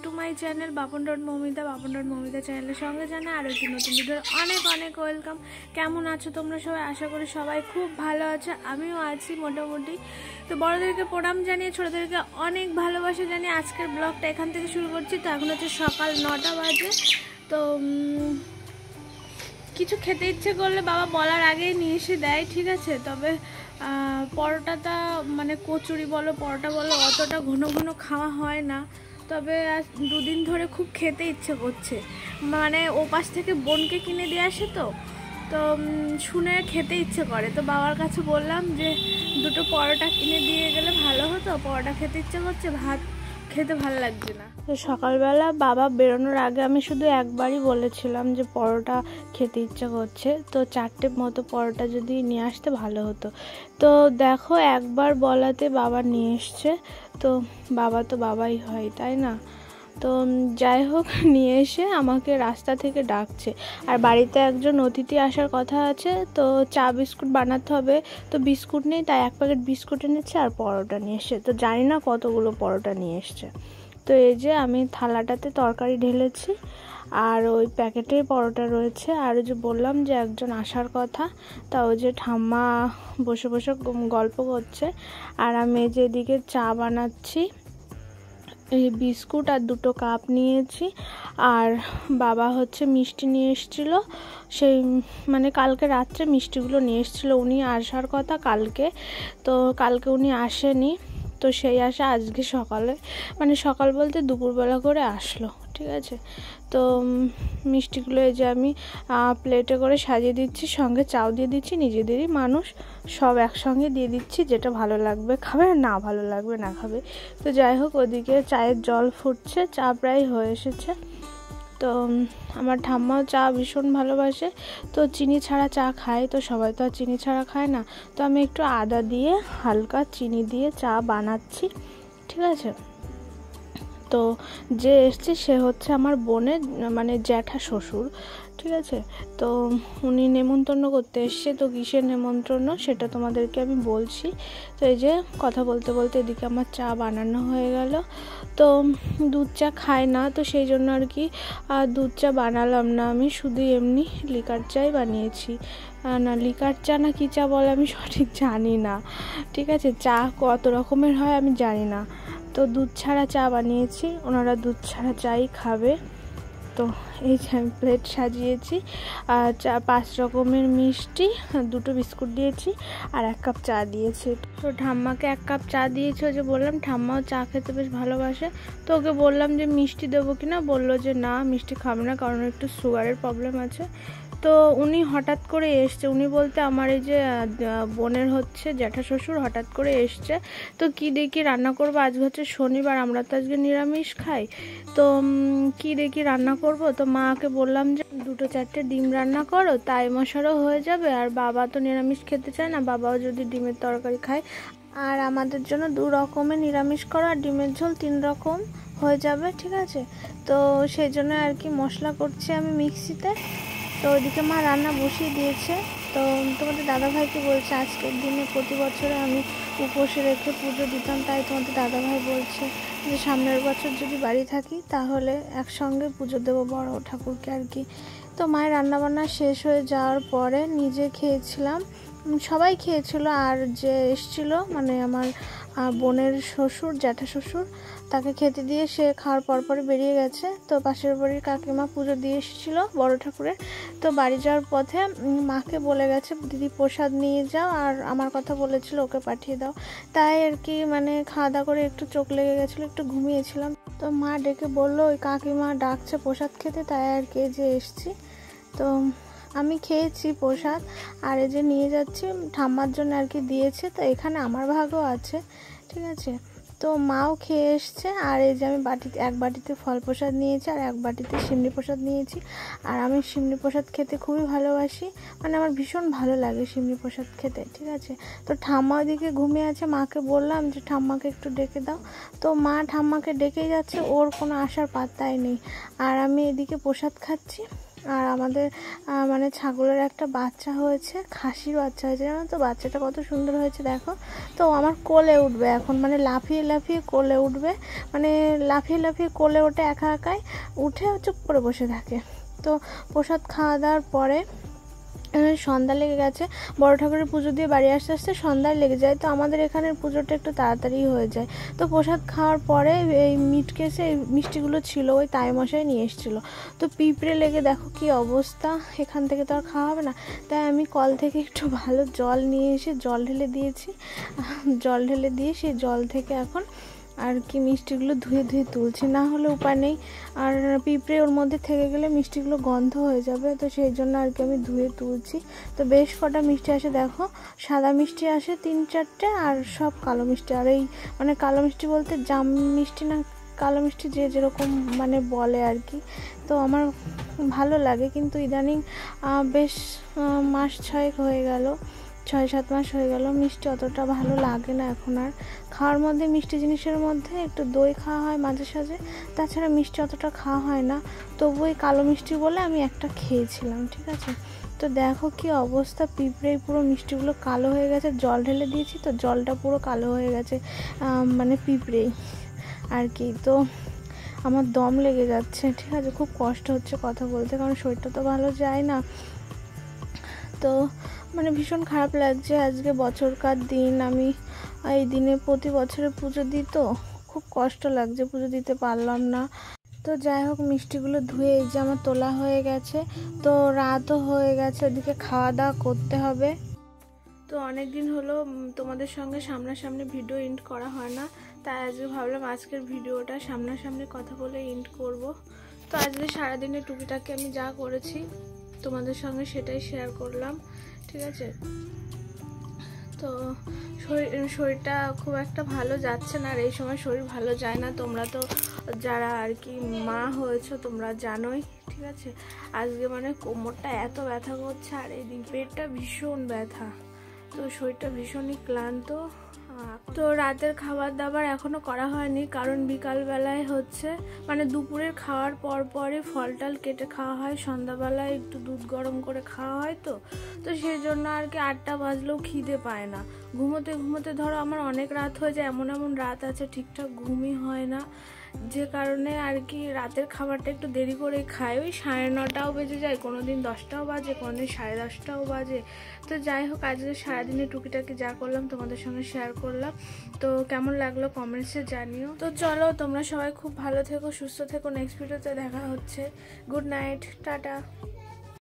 To my channel বাপন.মৌমিতা চ্যানেলের সঙ্গে জানাই আরও একটি নতুন ভিডিওর অনেক অনেক ওয়েলকাম। কেমন আছো তোমরা সবাই? আশা করি সবাই খুব ভালো আছো, আমিও আছি মোটামুটি। তো বড়োদেরকে প্রণাম জানিয়ে ছোটোদেরকে অনেক ভালোবাসা জানিয়ে আজকের ব্লগটা এখান থেকে শুরু করছি। তো এখন হচ্ছে সকাল 9টা বাজে। তো কিছু খেতে ইচ্ছে করলে বাবা বলার আগেই নিয়ে এসে দেয়, ঠিক আছে। তবে পরোটাটা মানে কচুরি বলো পরোটা বলো অতটা ঘন ঘন খাওয়া হয় না। তবে আজ দুদিন ধরে খুব খেতে ইচ্ছে করছে, মানে ও পাশ থেকে বোনকে কিনে দিয়ে আসে তো শুনে খেতে ইচ্ছে করে। তো বাবার কাছে বললাম যে দুটো পরোটা কিনে দিয়ে গেলে ভালো হতো, পরোটা খেতে ইচ্ছে করছে, ভাত খেতে ভালো লাগছে না। তো সকালবেলা বাবা বেরোনোর আগে আমি শুধু একবারই বলেছিলাম যে পরোটা খেতে ইচ্ছা করছে, তো 4টে মতো পরোটা যদি নিয়ে আসতে ভালো হতো। তো দেখো একবার বলাতে বাবা নিয়ে এসছে। তো বাবা তো বাবাই হয়, তাই না? তো যাই হোক, নিয়ে এসে আমাকে রাস্তা থেকে ডাকছে। আর বাড়িতে একজন অতিথি আসার কথা আছে, তো চা বিস্কুট বানাতে হবে। তো বিস্কুট নেই, তাই 1 প্যাকেট বিস্কুট এনেছে আর পরোটা নিয়ে এসছে। তো জানি না কতগুলো পরোটা নিয়ে এসছে। তো এই যে আমি থালাটাতে তরকারি ঢেলেছি আর ওই প্যাকেটে পরোটা রয়েছে। আর ওই যে বললাম যে একজন আসার কথা, তা ওই যে ঠাম্মা বসে বসে গল্প করছে আর আমি যে এদিকে চা বানাচ্ছি। এই বিস্কুট আর 2টো কাপ নিয়েছি। আর বাবা হচ্ছে মিষ্টি নিয়ে এসেছিলো, সেই মানে কালকে রাত্রে মিষ্টিগুলো নিয়ে এসেছিলো। উনি আসার কথা কালকে, তো কালকে উনি আসেনি। তো সেই আসা আজকে সকালে, মানে সকাল বলতে দুপুরবেলা করে আসলো, ঠিক আছে। তো মিষ্টিগুলো এই যে আমি প্লেটে করে সাজিয়ে দিচ্ছি, সঙ্গে চাও দিয়ে দিচ্ছি। নিজেদেরই মানুষ, সব একসঙ্গে দিয়ে দিচ্ছি, যেটা ভালো লাগবে খাবে, না ভালো লাগবে না খাবে। তো যাই হোক, ওদিকে চায়ের জল ফুটছে, চা প্রায় হয়ে এসেছে। তো আমার ঠাম্মাও চা ভীষণ ভালোবাসে, তো চিনি ছাড়া চা খায়। তো সবাই তো আর চিনি ছাড়া খায় না, তো আমি একটু আদা দিয়ে হালকা চিনি দিয়ে চা বানাচ্ছি, ঠিক আছে। তো যে এসছে সে হচ্ছে আমার বোনের মানে জ্যাঠা শ্বশুর, ঠিক আছে। তো উনি নেমন্তন্ন করতে এসছে। তো কিসের নেমন্তন্ন সেটা তোমাদেরকে আমি বলছি। তো এই যে কথা বলতে বলতে এদিকে আমার চা বানানো হয়ে গেল। তো দুধ চা খায় না, তো সেই জন্য আর কি দুধ চা বানালাম না, আমি শুধু এমনি লিকার চাই বানিয়েছি। না লিকার চা না কী চা বলে আমি সঠিক জানি না, ঠিক আছে। চা কত রকমের হয় আমি জানি না। তো দুধ ছাড়া চা বানিয়েছি, ওনারা দুধ ছাড়া চাই খাবে। তো এই যে আমি প্লেট সাজিয়েছি, আর 5 রকমের মিষ্টি, 2টো বিস্কুট দিয়েছি আর 1 কাপ চা দিয়েছি। তো ঠাম্মাকে 1 কাপ চা দিয়েছি। ওই যে বললাম ঠাম্মাও চা খেতে বেশ ভালোবাসে। তো ওকে বললাম যে মিষ্টি দেবো কিনা, বললো যে না মিষ্টি খাবে না, কারণ একটু সুগারের প্রবলেম আছে। তো উনি হঠাৎ করে এসছে, উনি বলতে আমার এই যে বোনের হচ্ছে জ্যাঠা শ্বশুর হঠাৎ করে এসছে। তো কি দেখি রান্না করবো, আজকে হচ্ছে শনিবার, আমরা তো আজকে নিরামিষ খাই। তো কি দেখি রান্না করব। তো মাকে বললাম যে 2-4টে ডিম রান্না করো, তাই মশারও হয়ে যাবে। আর বাবা তো নিরামিষ খেতে চায় না, বাবাও যদি ডিমের তরকারি খায়। আর আমাদের জন্য 2 রকমের নিরামিষ করো, আর ডিমের ঝোল 3 রকম হয়ে যাবে, ঠিক আছে। তো সেই জন্য আর কি মশলা করছি আমি মিক্সিতে। তো ওইদিকে মা রান্না বসিয়ে দিয়েছে। তো তোমাদের দাদাভাইকে বলছে আজকের দিনে প্রতি বছরে আমি উপোসে রেখে পুজো দিতাম, তাই তোমাদের দাদাভাই বলছে যে সামনের বছর যদি বাড়ি থাকি তাহলে একসঙ্গে পুজো দেবো বড় ঠাকুরকে আর কি। তো মায়ের রান্নাবান্না শেষ হয়ে যাওয়ার পরে নিজে খেয়েছিলাম, সবাই খেয়েছিল। আর যে এসেছিলো মানে আমার বোনের শ্বশুর জ্যাঠা শ্বশুর, তাকে খেতে দিয়ে সে খাওয়ার পরপরই বেরিয়ে গেছে। তো পাশের বাড়ির কাকিমা পুজো দিয়ে এসেছিলো বড় ঠাকুরের। তো বাড়ি যাওয়ার পথে মাকে বলে গেছে দিদি প্রসাদ নিয়ে যাও, আর আমার কথা বলেছিল ওকে পাঠিয়ে দাও। তাই আর কি মানে খাওয়া দাওয়া করে একটু চোখ লেগে গেছিলো, একটু ঘুমিয়েছিলাম। তো মা ডেকে বললো ওই কাকিমা ডাকছে প্রসাদ খেতে, তাই আর কি যে এসছি। তো আমি খেয়েছি প্রসাদ, আর এই যে নিয়ে যাচ্ছি ঠাম্মার জন্য আর কি দিয়েছে। তো এখানে আমার ভাগও আছে, ঠিক আছে। তো মাও খেয়ে এসছে। আর এই যে আমি এক বাটিতে ফল প্রসাদ নিয়েছি আর 1 বাটিতে সিমনি প্রসাদ নিয়েছি। আর আমি সিমনি প্রসাদ খেতে খুবই ভালোবাসি, মানে আমার ভীষণ ভালো লাগে সিমনি প্রসাদ খেতে, ঠিক আছে। তো ঠাম্মা ওদিকে ঘুমিয়ে আছে, মাকে বললাম যে ঠাম্মাকে একটু ডেকে দাও। তো মা ঠাম্মাকে ডেকেই যাচ্ছে, ওর কোনো আসার পাত্তাই নেই। আর আমি এদিকে প্রসাদ খাচ্ছি। আর আমাদের মানে ছাগলের একটা বাচ্চা হয়েছে, খাসির বাচ্চা হয়েছে, জানো তো বাচ্চাটা কত সুন্দর হয়েছে দেখো। তো আমার কোলে উঠবে এখন, মানে লাফিয়ে লাফিয়ে কোলে উঠবে, মানে লাফিয়ে লাফিয়ে কোলে ওঠে একা একাই, উঠে চুপ করে বসে থাকে। তো প্রসাদ খাওয়া দাওয়ার পরে সন্ধ্যা লেগে গেছে, বড় ঠাকুরের পুজো দিয়ে বাড়ি আসতে আসতে সন্ধ্যায় লেগে যায়। তো আমাদের এখানের পুজোটা একটু তাড়াতাড়ি হয়ে যায়। তো প্রসাদ খাওয়ার পরে এই মিট কেসে এই মিষ্টিগুলো ছিল, ওই তাইমশাই নিয়ে এসেছিলো। তো পিঁপড়ে লেগে দেখো কি অবস্থা, এখান থেকে তো আর খাওয়া হবে না, তাই আমি কল থেকে একটু ভালো জল নিয়ে এসে জল ঢেলে দিয়েছি। জল ঢেলে দিয়ে সেই জল থেকে এখন আর কি মিষ্টিগুলো ধুয়ে ধুয়ে তুলছি, না হলে উপায় নেই। আর পিঁপড়ে ওর মধ্যে থেকে গেলে মিষ্টিগুলো গন্ধ হয়ে যাবে, তো সেই জন্য আর কি আমি ধুয়ে তুলছি। তো বেশ কটা মিষ্টি আসে দেখো, সাদা মিষ্টি আসে 3-4টে, আর সব কালো মিষ্টি। আর এই মানে কালো মিষ্টি বলতে জাম মিষ্টি না, কালো মিষ্টি যে যেরকম মানে বলে আর কি। তো আমার ভালো লাগে, কিন্তু ইদানিং বেশ মাস 6 হয়ে গেল, 6-7 মাস হয়ে গেল, মিষ্টি অতটা ভালো লাগে না এখন আর। খাওয়ার মধ্যে মিষ্টি জিনিসের মধ্যে একটু দই খাওয়া হয় মাঝে সাঝে, তাছাড়া মিষ্টি অতটা খাওয়া হয় না। তবু ওই কালো মিষ্টি বলে আমি একটা খেয়েছিলাম, ঠিক আছে। তো দেখো কি অবস্থা, পিঁপড়েই পুরো মিষ্টিগুলো কালো হয়ে গেছে, জল ঢেলে দিয়েছি তো জলটা পুরো কালো হয়ে গেছে, মানে পিঁপড়েই আর কি। তো আমার দম লেগে যাচ্ছে, ঠিক আছে, খুব কষ্ট হচ্ছে কথা বলতে, কারণ শরীরটা তো ভালো যায় না। তো মানে ভীষণ খারাপ লাগছে, আজকে বছরকার দিন, আমি এই দিনে প্রতি বছরে পুজো দিই, তো খুব কষ্ট লাগছে, পুজো দিতে পারলাম না। তো যাই হোক, মিষ্টিগুলো ধুয়ে এই যে আমার তোলা হয়ে গেছে, তো রাতও হয়ে গেছে, ওদিকে খাওয়া দাওয়া করতে হবে। তো অনেক দিন হলো তোমাদের সঙ্গে সামনাসামনি ভিডিও এন্ড করা হয় না, তাই আজকে ভাবলাম আজকের ভিডিওটা সামনাসামনি কথা বলে এন্ড করব। তো আজকে সারাদিনে টুকিটাকি আমি যা করেছি তোমাদের সঙ্গে সেটাই শেয়ার করলাম, ঠিক আছে। তো শরীরটা খুব একটা ভালো যাচ্ছে না, আর এই সময় শরীর ভালো যায় না, তোমরা তো যারা আর কি মা হয়েছো তোমরা জানোই, ঠিক আছে। আজকে মানে কোমরটা এত ব্যথা করছে, আর এই পেটটা ভীষণ ব্যথা, তো শরীরটা ভীষণই ক্লান্ত। তো রাতের খাবার দাবার এখনো করা হয়নি, কারণ বিকালবেলায় হচ্ছে মানে দুপুরের খাওয়ার পর পরে ফল টল কেটে খাওয়া হয়, সন্ধ্যাবেলায় একটু দুধ গরম করে খাওয়া হয়। তো সেই জন্য আর কি 8টা বাজলেও খিদে পায় না, ঘুমোতে ঘুমোতে ধরো আমার অনেক রাত হয়ে যায়, এমন এমন রাত আছে ঠিকঠাক ঘুমই হয় না, যে কারণে আর কি রাতের খাবারটা একটু দেরি করে খাই, ওই 9:30টাও বেজে যায়, কোনোদিন 10টাও বাজে, কোনোদিন 10:30টাও বাজে। তো যাই হোক, আজকে সারাদিনে টুকিটাকি যা করলাম তোমাদের সঙ্গে শেয়ার করলাম। তো কেমন লাগলো কমেন্টসে জানিও। তো চলো, তোমরা সবাই খুব ভালো থেকো, সুস্থ থেকো, নেক্সট ভিডিওতে দেখা হচ্ছে। Good night, tata.